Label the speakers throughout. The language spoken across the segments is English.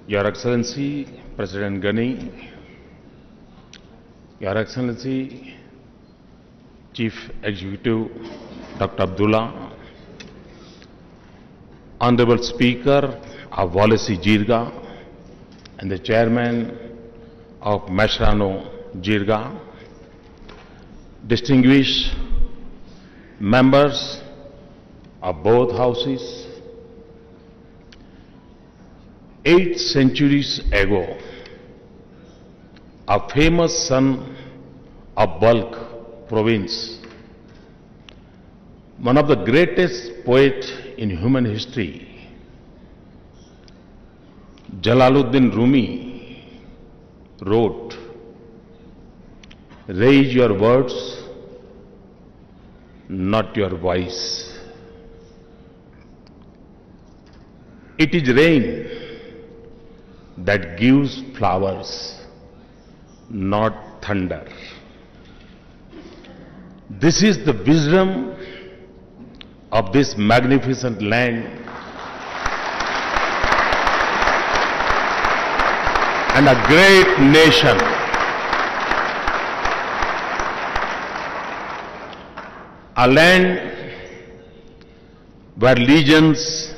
Speaker 1: Your Excellency, President Ghani, Your Excellency, Chief Executive Dr. Abdullah, Honorable Speaker of Walisi Jirga and the Chairman of Mashrano Jirga, distinguished members of both houses, 8 centuries ago, a famous son of Balkh province, one of the greatest poets in human history, Jalaluddin Rumi, wrote, "Raise your words, not your voice. It is rain that gives flowers, not thunder." This is the wisdom of this magnificent land and a great nation. A land where legends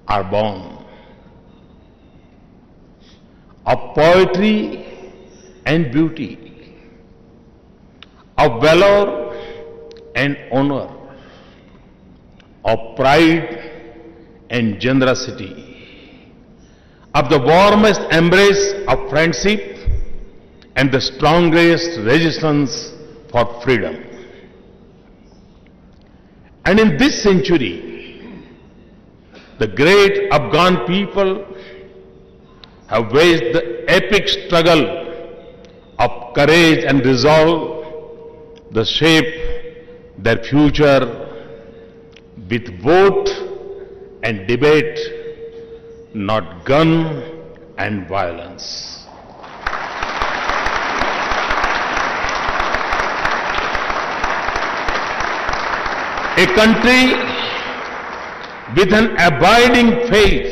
Speaker 1: are born, of poetry and beauty, of valor and honor, of pride and generosity, of the warmest embrace of friendship and the strongest resistance for freedom. And in this century, the great Afghan people have waged the epic struggle of courage and resolve to shape their future with vote and debate, not gun and violence. A country with an abiding faith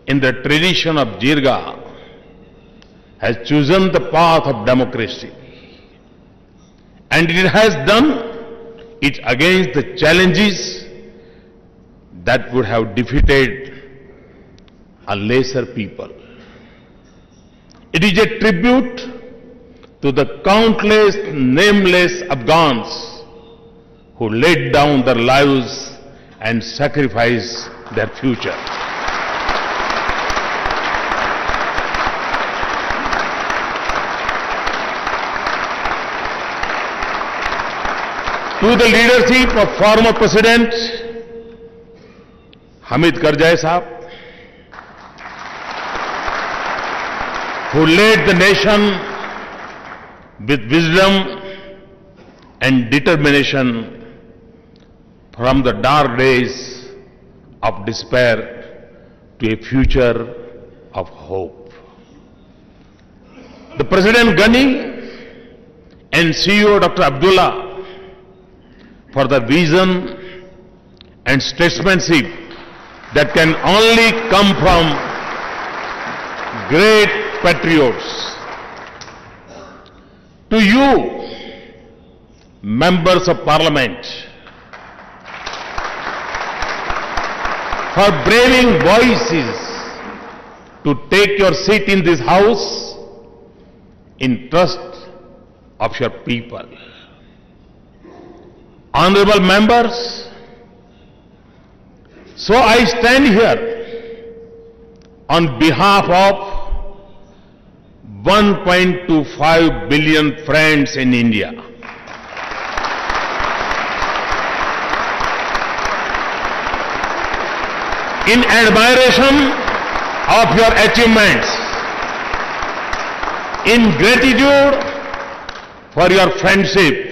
Speaker 1: in the tradition of Jirga has chosen the path of democracy, and it has done it against the challenges that would have defeated a lesser people. It is a tribute to the countless nameless Afghans who laid down their lives and sacrificed their future. To the leadership of former President Hamid Karzai Sahab, who led the nation with wisdom and determination from the dark days of despair to a future of hope. The President Ghani and CEO Dr. Abdullah for the vision and statesmanship that can only come from great patriots. To you, members of Parliament, for braving voices to take your seat in this House in trust of your people. Honorable members, so I stand here on behalf of 1.25 billion friends in India. In admiration of your achievements, in gratitude for your friendship,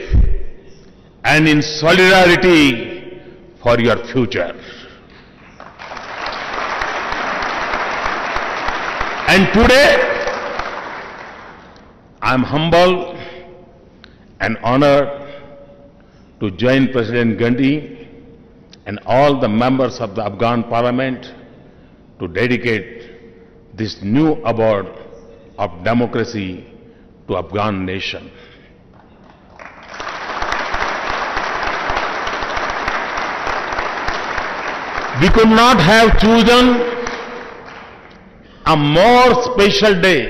Speaker 1: and in solidarity for your future. And today, I am humbled and honored to join President Ghani and all the members of the Afghan Parliament to dedicate this new award of democracy to Afghan nation. We could not have chosen a more special day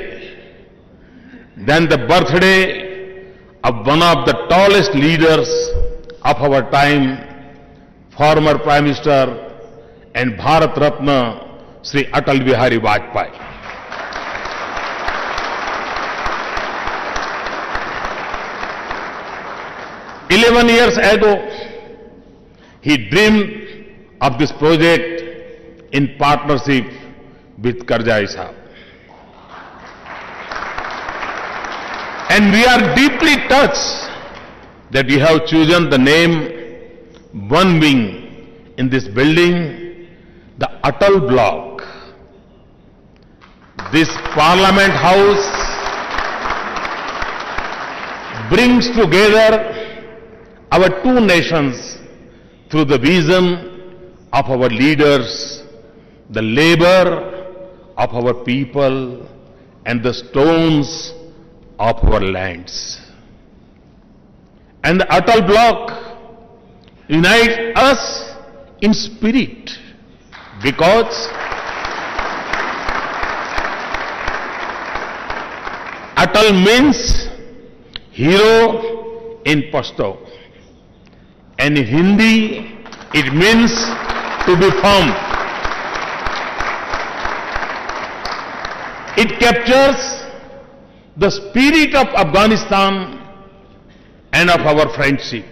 Speaker 1: than the birthday of one of the tallest leaders of our time, former Prime Minister and Bharat Ratna, Sri Atal Bihari Vajpayee. "11 years ago, he dreamed of this project in partnership with Karzai Sahab. And we are deeply touched that you have chosen the name One Wing in this building, the Atal Block. This Parliament House brings together our two nations through the vision of our leaders, the labor of our people, and the stones of our lands. And the Atal Block unites us in spirit because Atal means hero in Pashto, and in Hindi it means to be firm. It captures the spirit of Afghanistan and of our friendship.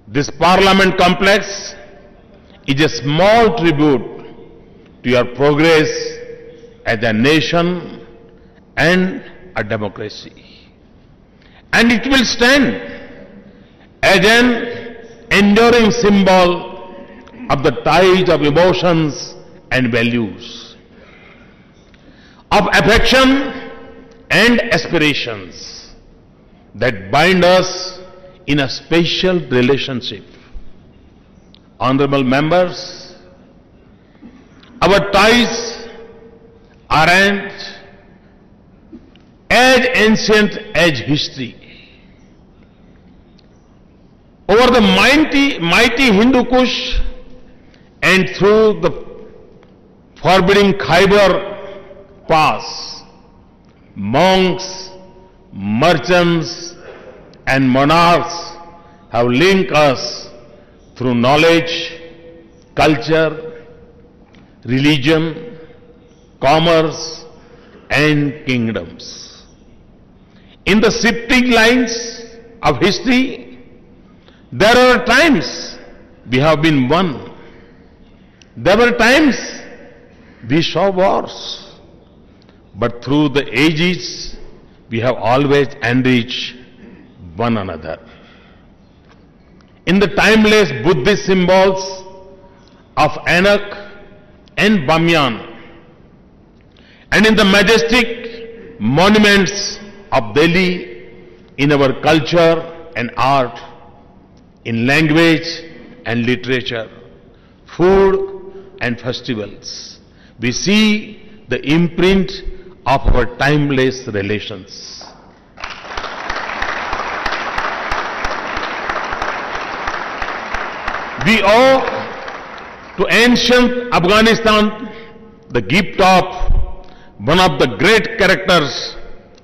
Speaker 1: This Parliament complex is a small tribute to your progress as a nation and a democracy. And it will stand as an enduring symbol of the ties of emotions and values, of affection and aspirations that bind us in a special relationship. Honorable members, our ties aren't as ancient as history. Over the mighty Hindu Kush and through the forbidding Khyber Pass, monks, merchants, and monarchs have linked us through knowledge, culture, religion, commerce, and kingdoms. In the shifting lines of history, there are times we have been one. There were times we saw wars. But through the ages, we have always enriched one another. In the timeless Buddhist symbols of Anak and Bamyan, and in the majestic monuments of Delhi, in our culture and art, in language and literature, food and festivals, we see the imprint of our timeless relations. We owe to ancient Afghanistan the gift of one of the great characters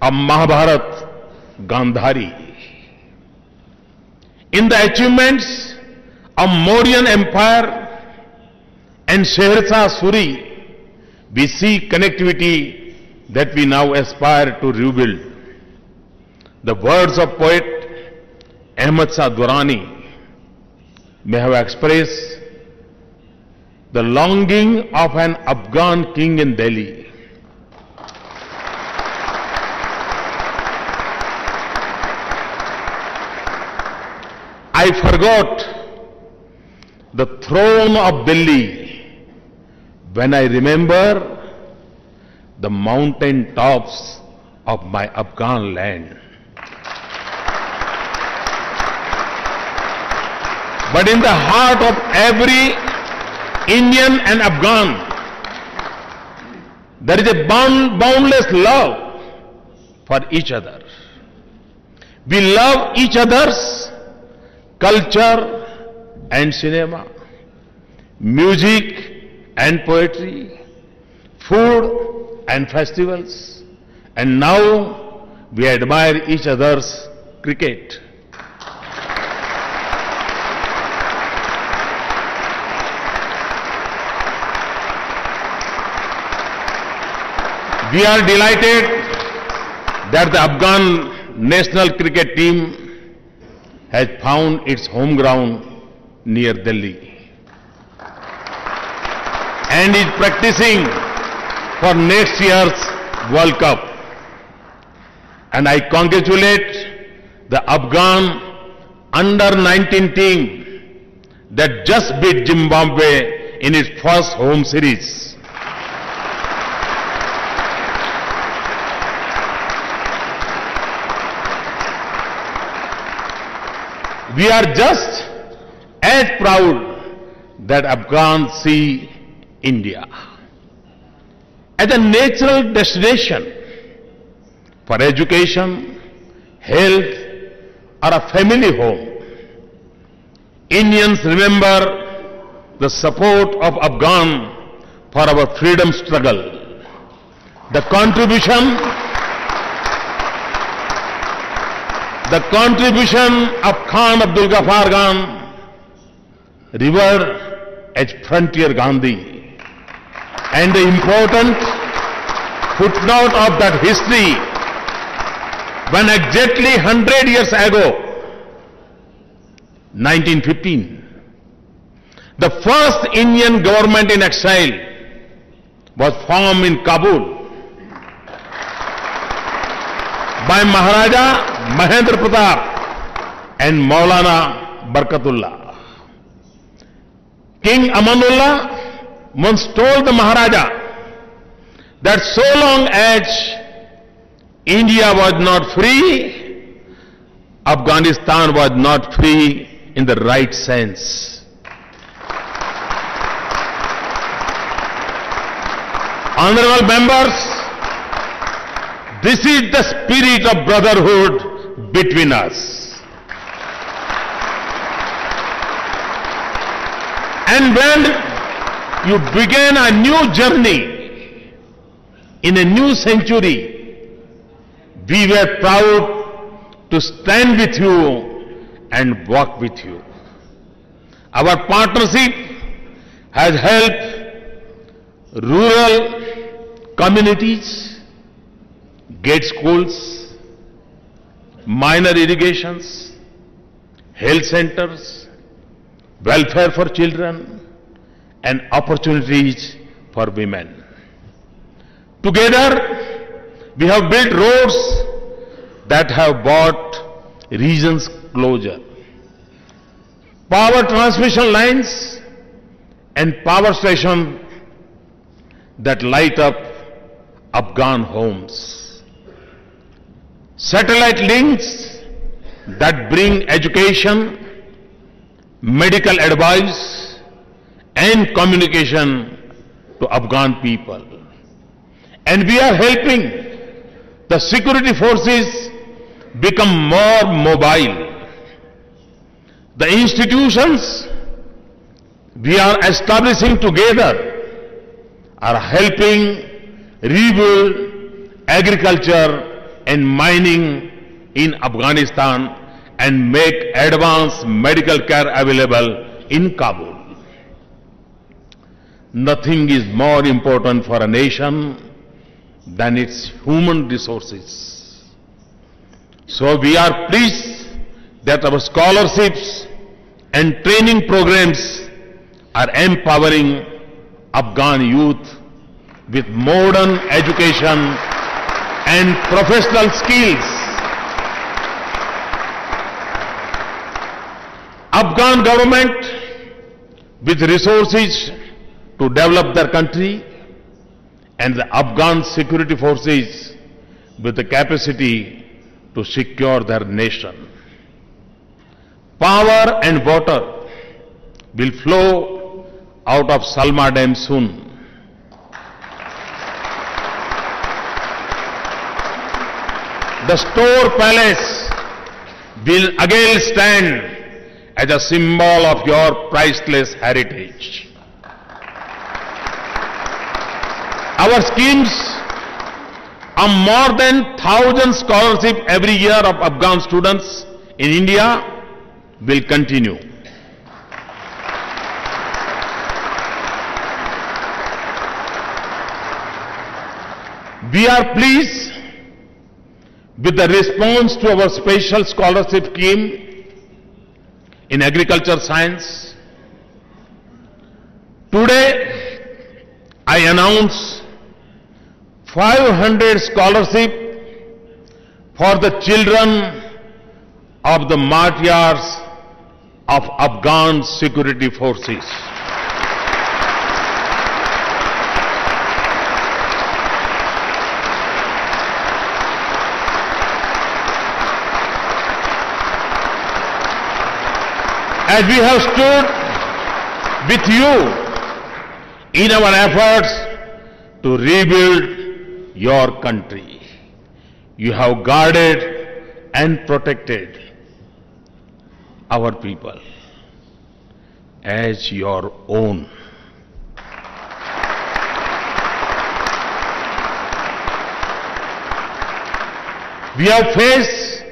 Speaker 1: of Mahabharata, Gandhari. In the achievements of Mauryan Empire and Sheher Suri, we see connectivity that we now aspire to rebuild. The words of poet Ahmad Shah Durrani may have expressed the longing of an Afghan king in Delhi. I forgot the throne of Delhi when I remember the mountain tops of my Afghan land. But in the heart of every Indian and Afghan, There is a boundless love for each other. We love each other's culture and cinema, music and poetry, food and festivals, and now we admire each other's cricket. We are delighted that the Afghan national cricket team has found its home ground near Delhi and is practicing for next year's World Cup. And I congratulate the Afghan under-19 team that just beat Zimbabwe in its first home series. We are just as proud that Afghans see India as a natural destination for education, health, or a family home. Indians remember the support of Afghan for our freedom struggle, the contribution of Khan Abdul Ghaffar Khan, revered as Frontier Gandhi, and the important footnote of that history when exactly 100 years ago, 1915, the first Indian government in exile was formed in Kabul by Maharaja Mahendra Pratap and Maulana Barkatullah. King Amanullah once told the Maharaja that so long as India was not free, Afghanistan was not free in the right sense. Honorable members, this is the spirit of brotherhood between us. And when you begin a new journey in a new century, we were proud to stand with you and walk with you. Our partnership has helped rural communities get schools, minor irrigations, health centers, welfare for children, and opportunities for women. Together, we have built roads that have brought regions closer, power transmission lines and power stations that light up Afghan homes, satellite links that bring education, medical advice and communication to Afghan people. And we are helping the security forces become more mobile. The institutions we are establishing together are helping rebuild agriculture and mining in Afghanistan and make advanced medical care available in Kabul. Nothing is more important for a nation than its human resources. So we are pleased that our scholarships and training programs are empowering Afghan youth with modern education and professional skills. Afghan government with resources to develop their country and the Afghan security forces with the capacity to secure their nation. Power and water will flow out of Salma Dam soon. the Store Palace will again stand as a symbol of your priceless heritage. Our schemes of more than 1,000 scholarships every year of Afghan students in India will continue. We are pleased with the response to our special scholarship scheme in agriculture science. Today, I announce 500 scholarships for the children of the martyrs of Afghan security forces. As we have stood with you in our efforts to rebuild your country, you have guarded and protected our people as your own. We have faced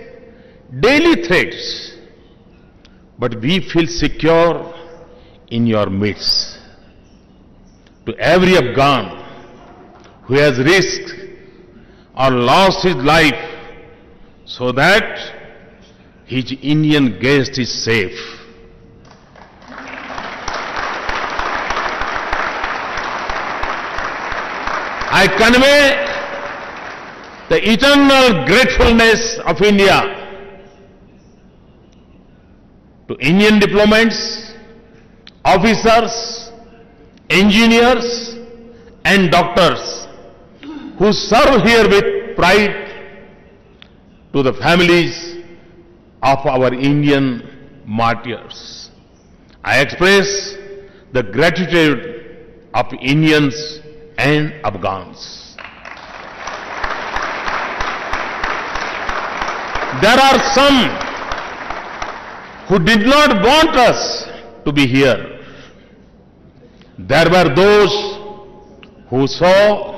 Speaker 1: daily threats, but we feel secure in your midst. To every Afghan who has risked or lost his life so that his Indian guest is safe, I convey the eternal gratefulness of India to Indian diplomats, officers, engineers, and doctors who serve here with pride, to the families of our Indian martyrs. I express the gratitude of Indians and Afghans. There are some who did not want us to be here. There were those who saw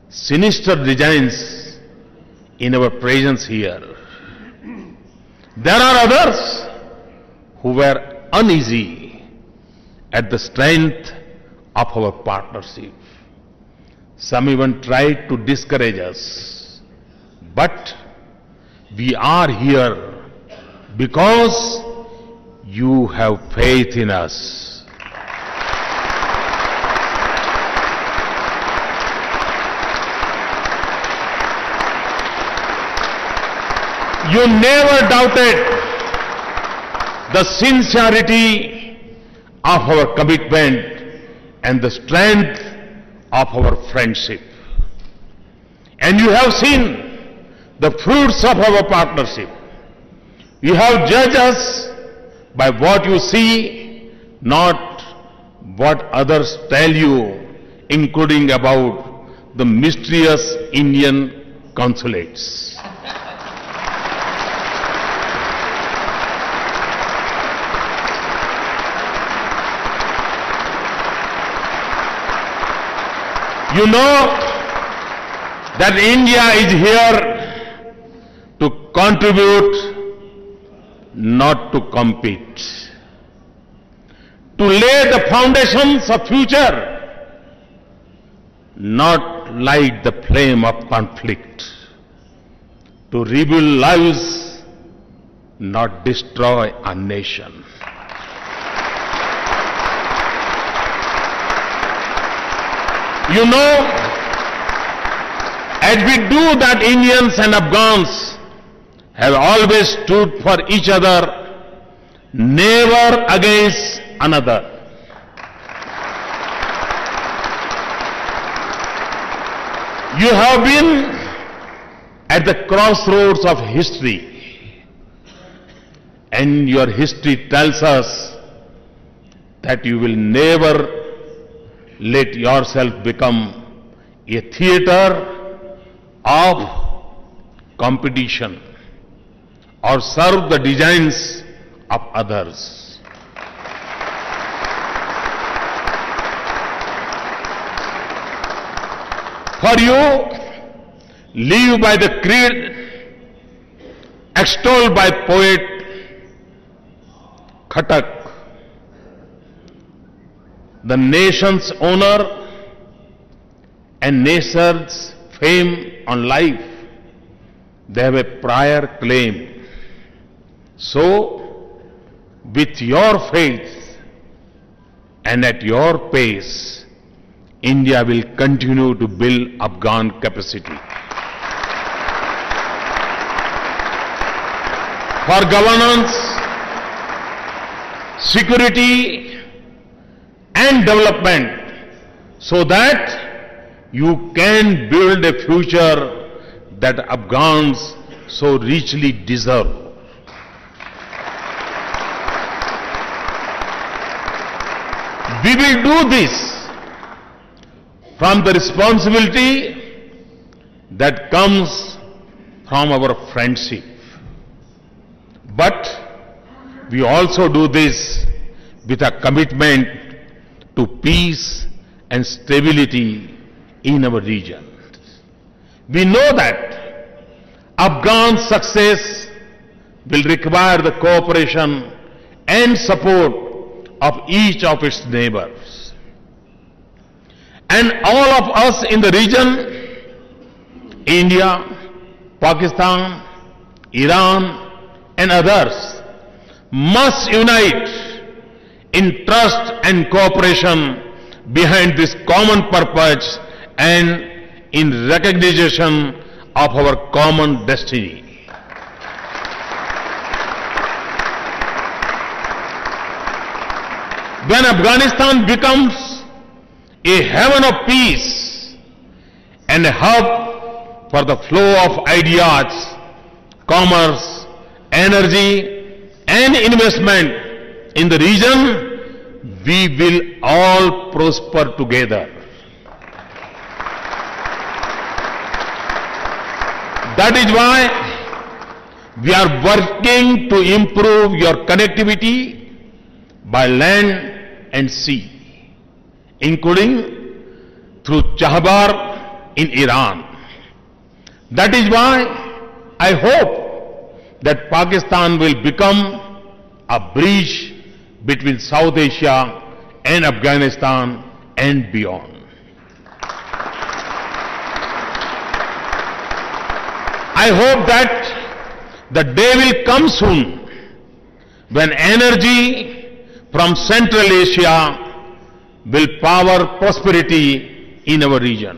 Speaker 1: sinister designs in our presence here. There are others who were uneasy at the strength of our partnership. Some even tried to discourage us. But we are here because you have faith in us. You never doubted the sincerity of our commitment and the strength of our friendship. And you have seen the fruits of our partnership. You have judged us by what you see, not what others tell you, including about the mysterious Indian consulates. You know that India is here to contribute, not to compete. To lay the foundations of future, not light the flame of conflict. To rebuild lives, not destroy a nation. You know, as we do that, Indians and Afghans have always stood for each other, never against another. You have been at the crossroads of history, and your history tells us that you will never let yourself become a theater of competition, or serve the designs of others. For you, live by the creed extolled by poet Khatak, the nation's honor and nation's fame on life, they have a prior claim. So, with your faith and at your pace, India will continue to build Afghan capacity. For governance, security and development, so that you can build a future that Afghans so richly deserve. We will do this from the responsibility that comes from our friendship. But we also do this with a commitment to peace and stability in our region. We know that Afghan success will require the cooperation and support of each of its neighbors. And all of us in the region, India, Pakistan, Iran, and others, must unite in trust and cooperation behind this common purpose and in recognition of our common destiny. When Afghanistan becomes a heaven of peace and a hub for the flow of ideas, commerce, energy, and investment in the region, we will all prosper together. That is why we are working to improve your connectivity by land and sea, including through Chahbar in Iran. That is why I hope that Pakistan will become a bridge between South Asia and Afghanistan and beyond. I hope that the day will come soon when energy from Central Asia will power prosperity in our region.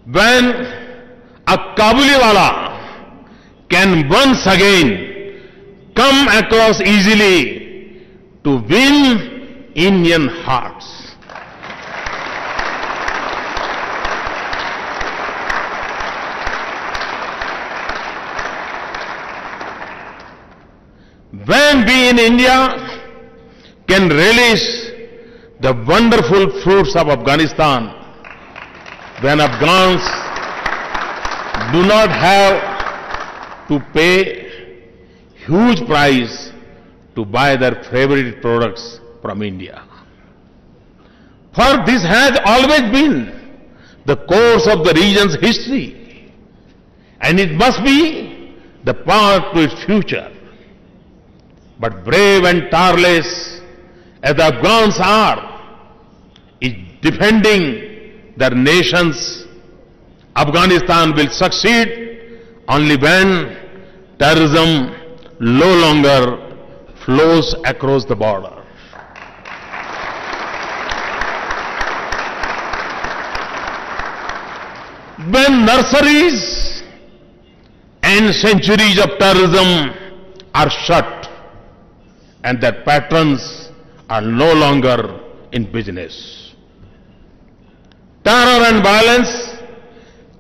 Speaker 1: When a Kabuliwala can once again come across easily to win Indian hearts. When we in India can relish the wonderful fruits of Afghanistan, when Afghans do not have to pay huge price to buy their favorite products from India. For this has always been the course of the region's history, and it must be the path to its future. But brave and tireless as the Afghans are, in defending their nations, Afghanistan will succeed only when terrorism no longer flows across the border. When nurseries and centuries of terrorism are shut and their patrons are no longer in business. Terror and violence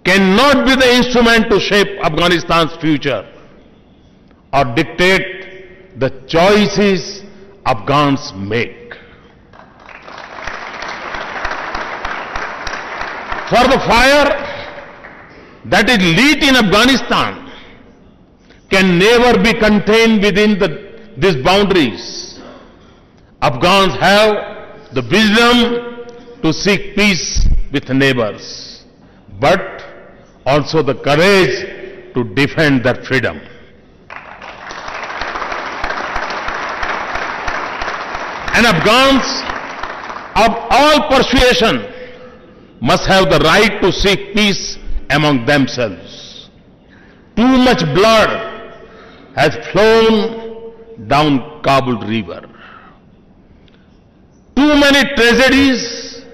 Speaker 1: cannot be the instrument to shape Afghanistan's future or dictate the choices Afghans make. For the fire that is lit in Afghanistan can never be contained within these boundaries. Afghans have the wisdom to seek peace with neighbors, but also the courage to defend their freedom. And Afghans of all persuasion must have the right to seek peace among themselves. Too much blood has flown down Kabul river. Too many tragedies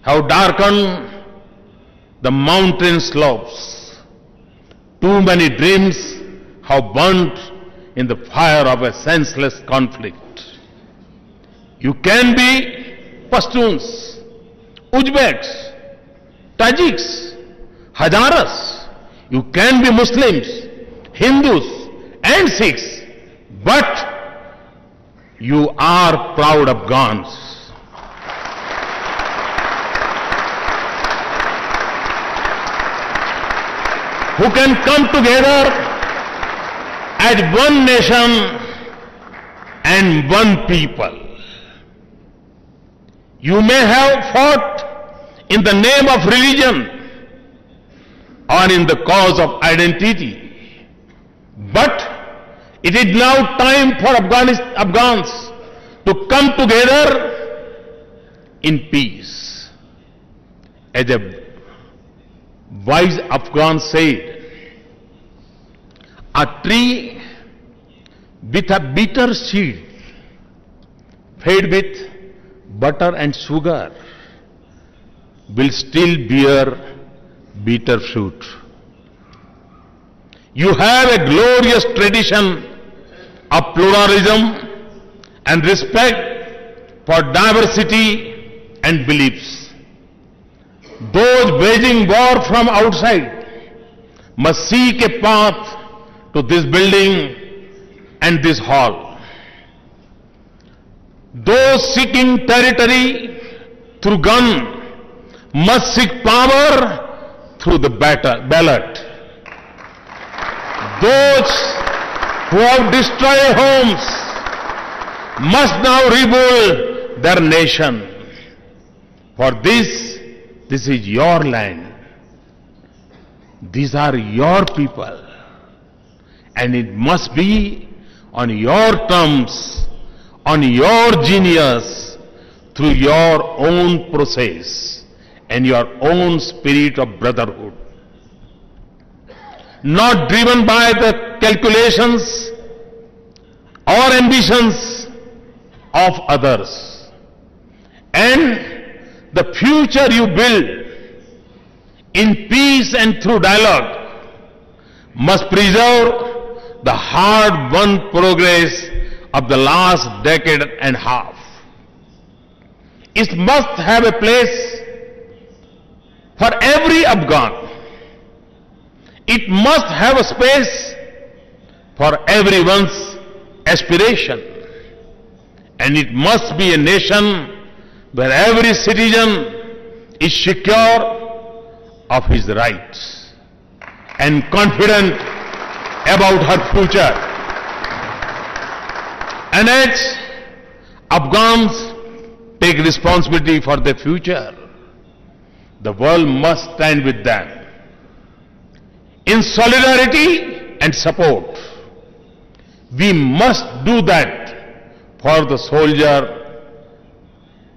Speaker 1: have darkened the mountain slopes. Too many dreams have burnt in the fire of a senseless conflict. You can be Pashtuns, Uzbeks, Tajiks, Hazaras. You can be Muslims, Hindus and Sikhs, but you are proud Afghans. Who can come together as one nation and one people. You may have fought in the name of religion or in the cause of identity, but it is now time for Afghans to come together in peace. As a wise Afghan said, a tree with a bitter seed fed with butter and sugar will still bear bitter fruit. You have a glorious tradition of pluralism and respect for diversity and beliefs. Those waging war from outside must seek a path to this building and this hall. Those seeking territory through gun must seek power through the ballot. Those who have destroyed homes must now rebuild their nation. For this is your land. These are your people. And it must be on your terms, on your genius, through your own process and your own spirit of brotherhood. Not driven by the calculations or ambitions of others. And the future you build in peace and through dialogue must preserve the hard-won progress of the last decade and a half. It must have a place for every Afghan. It must have a space for everyone's aspiration. And it must be a nation where every citizen is secure of his rights and confident about her future. And as Afghans take responsibility for their future, the world must stand with them in solidarity and support. We must do that for the soldier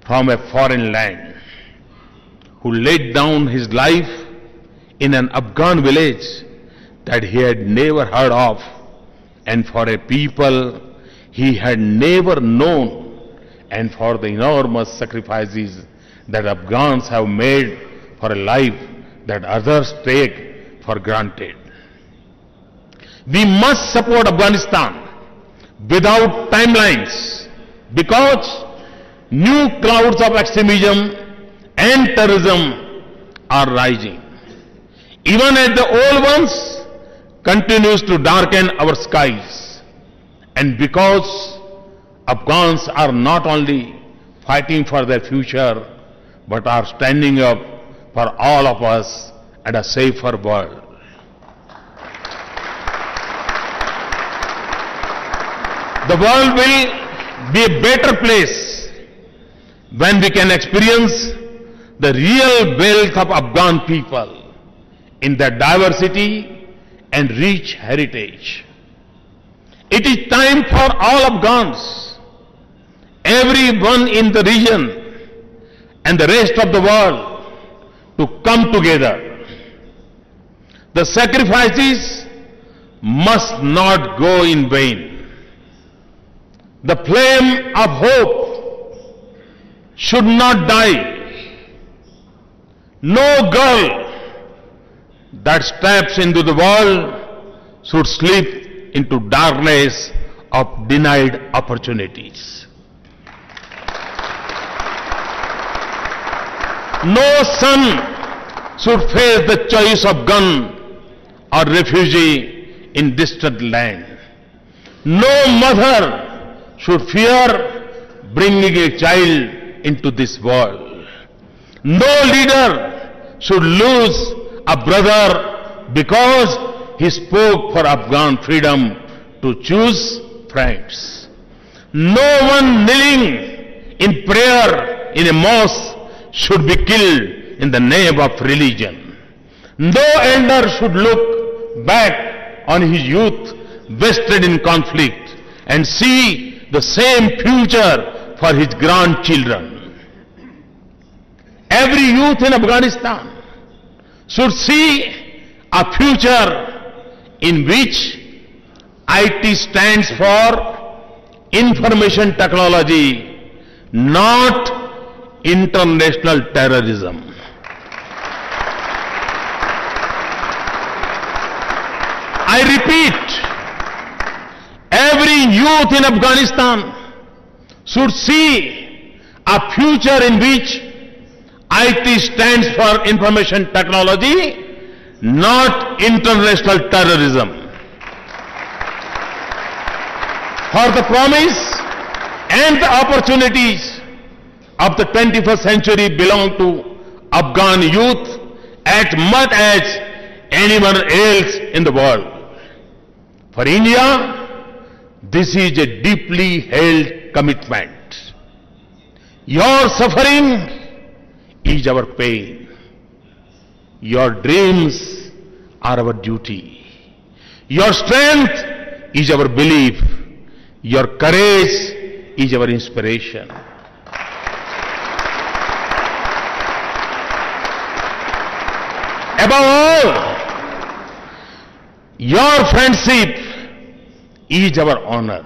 Speaker 1: from a foreign land who laid down his life in an Afghan village that he had never heard of, and for a people he had never known, and for the enormous sacrifices that Afghans have made for a life that others take for granted. We must support Afghanistan without timelines, because new clouds of extremism and terrorism are rising. Even as the old ones continues to darken our skies. And because Afghans are not only fighting for their future, but are standing up for all of us and a safer world. The world will be a better place when we can experience the real wealth of Afghan people in their diversity and rich heritage. It is time for all Afghans, everyone in the region and the rest of the world to come together. The sacrifices must not go in vain. The flame of hope should not die. No girl that steps into the world should slip into darkness of denied opportunities. No son should face the choice of gun or refugee in distant land. No mother should fear bringing a child into this world. No leader should lose a brother because he spoke for Afghan freedom to choose friends. No one kneeling in prayer in a mosque should be killed in the name of religion. No elder should look back on his youth wasted in conflict and see the same future for his grandchildren. Every youth in Afghanistan should see a future in which IT stands for information technology, not international terrorism. I repeat, every youth in Afghanistan should see a future in which IT stands for information technology, not international terrorism. For the promise and the opportunities of the 21st century belong to Afghan youth as much as anyone else in the world. For India, this is a deeply held commitment. Your suffering is our pain. Your dreams are our duty. Your strength is our belief. Your courage is our inspiration. Above all, your friendship is our honor.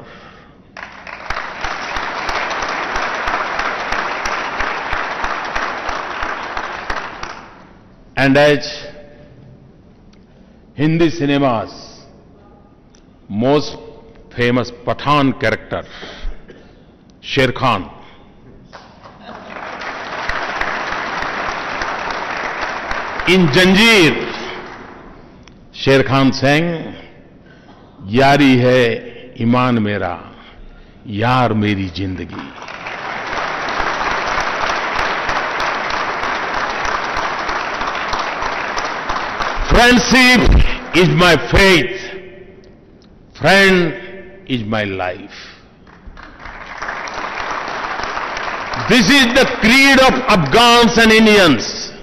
Speaker 1: And as Hindi cinema's most famous Pathan character, Sher Khan, in Janjeer, Sher Khan sang, यारी है ईमान मेरा, यार मेरी जिंदगी. Friendship is my faith. Friend is my life. This is the creed of Afghans and Indians.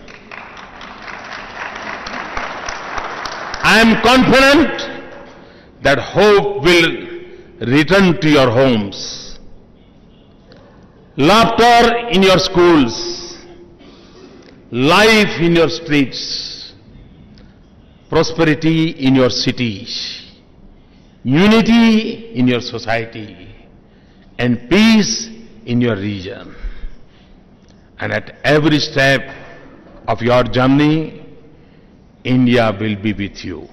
Speaker 1: I am confident that hope will return to your homes, laughter in your schools, life in your streets, prosperity in your cities, unity in your society, and peace in your region. And at every step of your journey, India will be with you.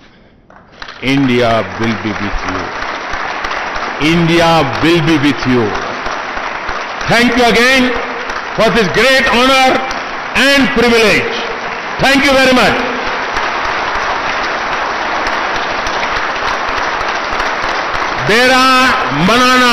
Speaker 1: India will be with you. India will be with you. Thank you again for this great honor and privilege. Thank you very much. Bera Manana